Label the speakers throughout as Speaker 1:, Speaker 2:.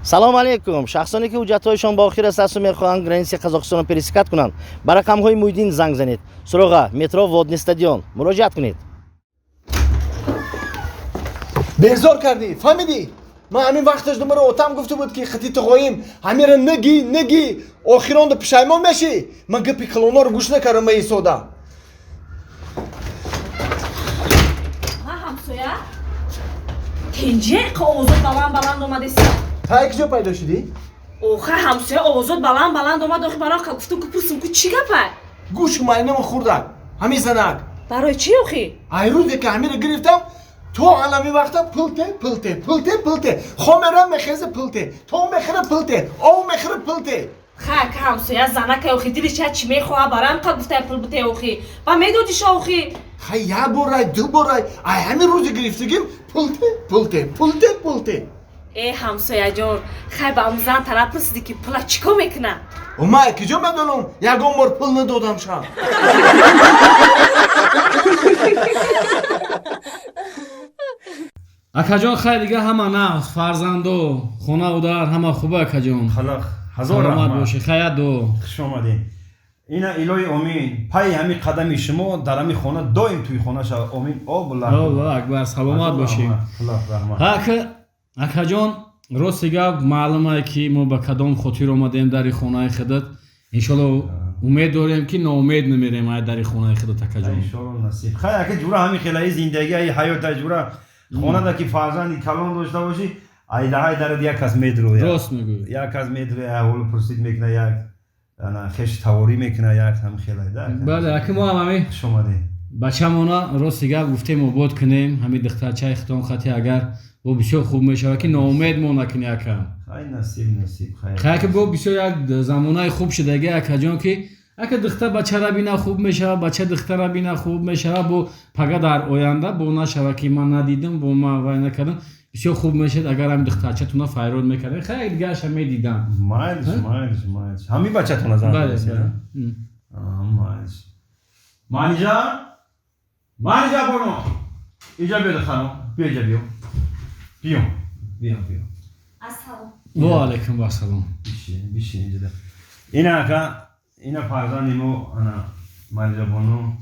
Speaker 1: салом алейкум. Шахсоне ки ҳуҷҷатҳояшон ба охир расу мехоҳанд границаи Қазоқистонро пересекат кунанд, ба рақамҳои Муҳиддин занг занед. Суроға метро Водный стадион муроҷиат кунед.
Speaker 2: Безор кардӣ, фаҳмидӣ? Ман ҳамин вақташ думаро отам гуфта буд ки хати туғоим ҳамира наги охиронда пушаймон мешӣ. Ман гапи калонҳоро гӯш накардам ба ин сода.
Speaker 3: ма ҳамсоя тенҷе овозот баланд омадеса.
Speaker 2: Та киҷо пайдо шудӣ?
Speaker 3: Оха ҳамсоя овозот баланд омад охи барои гуфту купурсим ку чӣ гапа?
Speaker 2: Гӯш кумай нама хурдак. Ҳамин занак.
Speaker 3: Барои чӣ охи?
Speaker 2: Ай рӯзе ки ҳамира гирифтам то алами вақта пулте. Хомера мехезе пулте. То мехира пулте. Ов мехира пулте.
Speaker 3: Хак ҳамсоя занака охи дилиш чӣ мехоҳа барои ҳам гуфтаи пул бутаи охи. Ба медодиша охи.
Speaker 2: Хай як борай, ду борай. Ай ҳамин рӯзе гирифтагим пулте.
Speaker 3: ҳамсояҷон хай ба омӯзан тараб пурсидӣ ки пула чӣ кор мекуна?
Speaker 2: Умай киҷо медонам ягон бор пул надодам шам.
Speaker 4: акаҷон хай дига ҳама нағз фарзанду хонаву дар ҳама хуба акаҷон.
Speaker 5: халақ ҳазор
Speaker 4: саломат
Speaker 5: раҳмат.
Speaker 4: бошӣ хаятду.
Speaker 5: хуш омадед. ина илоҳи омин пай ҳами қадами шумо дар ҳами хона доим туи хона шавад. Омин.
Speaker 4: Аллоҳу акбар, саломат бошӣ.
Speaker 5: халақ раҳмат.
Speaker 4: акаҷон рости гап маълумае ки мо ба кадом хотир омадем дари хонаи худат. иншоалло умед дорем ки ноумед намерем ай дари хонаи худат акаҷон.
Speaker 5: иншоалло насиб. хай ака ҷура ҳами хелаи зиндагӣ ай ҳаёта ҷура хонада ки фарзанди калон дошта бошӣ айдаҳай дарад як кас медрӯяд.
Speaker 4: рост мегӯй.
Speaker 5: як кас медрӯяд аҳволу пурсид мекунад як хеш таворӣ мекунад як ҳам хелай да.
Speaker 4: бале аки мо ҳам ҳамин
Speaker 5: хуш омадед.
Speaker 4: бачамона рости гап гуфтем обод кунем ҳамин духтарчаи хитон хати агар бо бисёр хуб мешавад ки ноумед мо накунӣ акам.
Speaker 5: хай насиб
Speaker 4: хай ки бо бисёр як замонаи хуб шудаги акаҷон ки ака духтар бачара бина хуб мешавад бача духтара бина хуб мешавад бо пага дар оянда бо нашавад ки ман надидам бо ман вай накардам бисёр хуб мешавад агар ҳамин духтарчатуна файрод мекардем хай дигараша медидам.
Speaker 5: Майз. Ҳамин бачатона зан.
Speaker 4: бале
Speaker 5: Майз. Манижа боно. Иҷа беда ханум. Беҷа биё. Биё.
Speaker 3: ассалом.
Speaker 4: ва алайкум ассалом.
Speaker 5: Бишин иҷада. Ина ака ина фарзанди мо ана Манижа боно.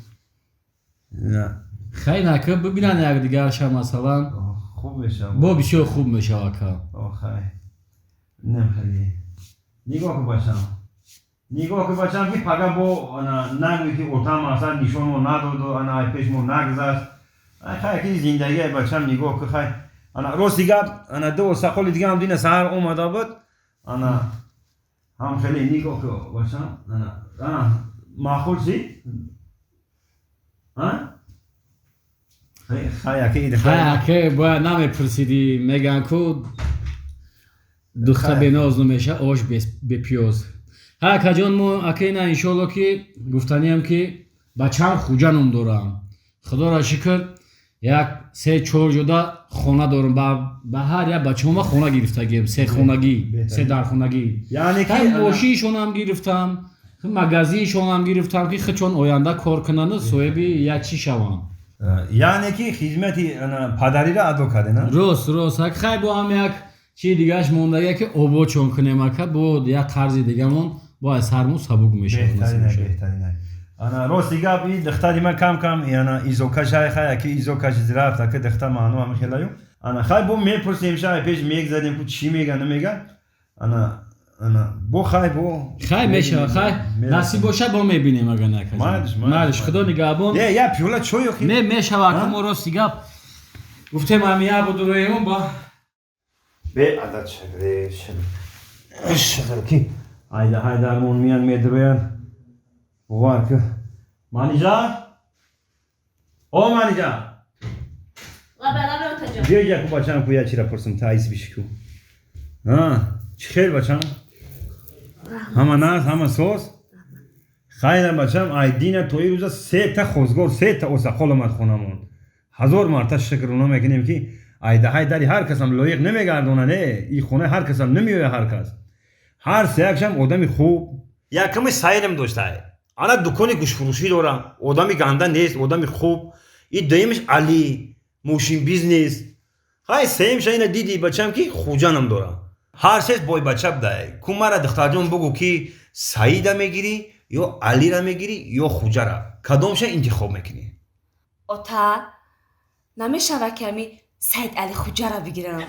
Speaker 4: хай нака бибинан якдигараша масалан
Speaker 5: хуб мешавад.
Speaker 4: бо бисёр хуб мешавад ака.
Speaker 5: хай. Нехали. Нигоҳ кун бачам ки пага бо ана нагӯи ки отам асар нишонмо надоду ана ай пеш мо нагзашт. хай ки зиндагии бачам нигоҳ ку хай ана рости гап ана ду сақоли дига ҳам дина саҳар омада буд ана ҳам хеле нигоҳ ку бачам ана маъқул чи хай аки
Speaker 4: хай ака бояд намепурсидӣ меган ку духта беноз намеша ош бепиёз. ҳай акаҷон мо ака ина иншоалло ки гуфтаниам ки бачам хуҷаном дорам. худоро шукр як 3-4 ҷода хона дорам ба ҳар як бачаҳома хона гирифтагем се дархонагӣ. ҳай мошинишонам гирифтам магазиншонам гирифтам ки хичон оянда кор кунанд соҳиби як чӣ шаванд.
Speaker 5: яъне ки хизмати падарира адо кардена.
Speaker 4: рост ак хай бо ҳам як чӣ дигааш мондагия ки ободшон кунем ака бо як қарзи дигамон бо аз сарму сабук мешавад.
Speaker 5: беҳтарин. ана рости гап и духтари ман кам ана изокашай хай аки изокаш зирафт ака духтар маъну ҳам хелаю ана хай бо мепурсем шай пеш мегзадем ку чӣ мега намега ана бо хай
Speaker 4: мешавад хай насиб бошад бо мебинем агар накажем. майдиш худо нигаҳбон.
Speaker 5: як пиёла чой охи
Speaker 4: мешавад ки мо рости гап гуфтем ҳамин як будуроемон ба
Speaker 5: беадад шаки айдармон миян медроянд бовар ки Манижа Манижа биё ку бачам ку ячира пурсам таис биши ку чӣ хел бачам ҳама нағз ҳама соз хайра бачам ай дина то ин рӯза 3 та хозгор 3 та осақол омад хонамон ҳазор марта шукрона мекунем ки айдаҳай дари ҳар касам лоиқ намегардонад ин хона ҳар касам намеояд ҳар кас ҳар сеякшам одами хуб яками сайрам доштае ана дукони гӯшфурӯшӣ дорам одами ганда нест одами хуб ин дуюмиш али мошин бизнес хай сеюмша ина диди бачам ки хуҷанам дорам هر سیز بای بچه بدای کمارا دختر جون بگو که سعید میگیری یا علی را میگیری یا خوجه را کدومش انتخاب میکنی
Speaker 3: Ota, نمیشود که امی سید علی خوجه را بگیرم.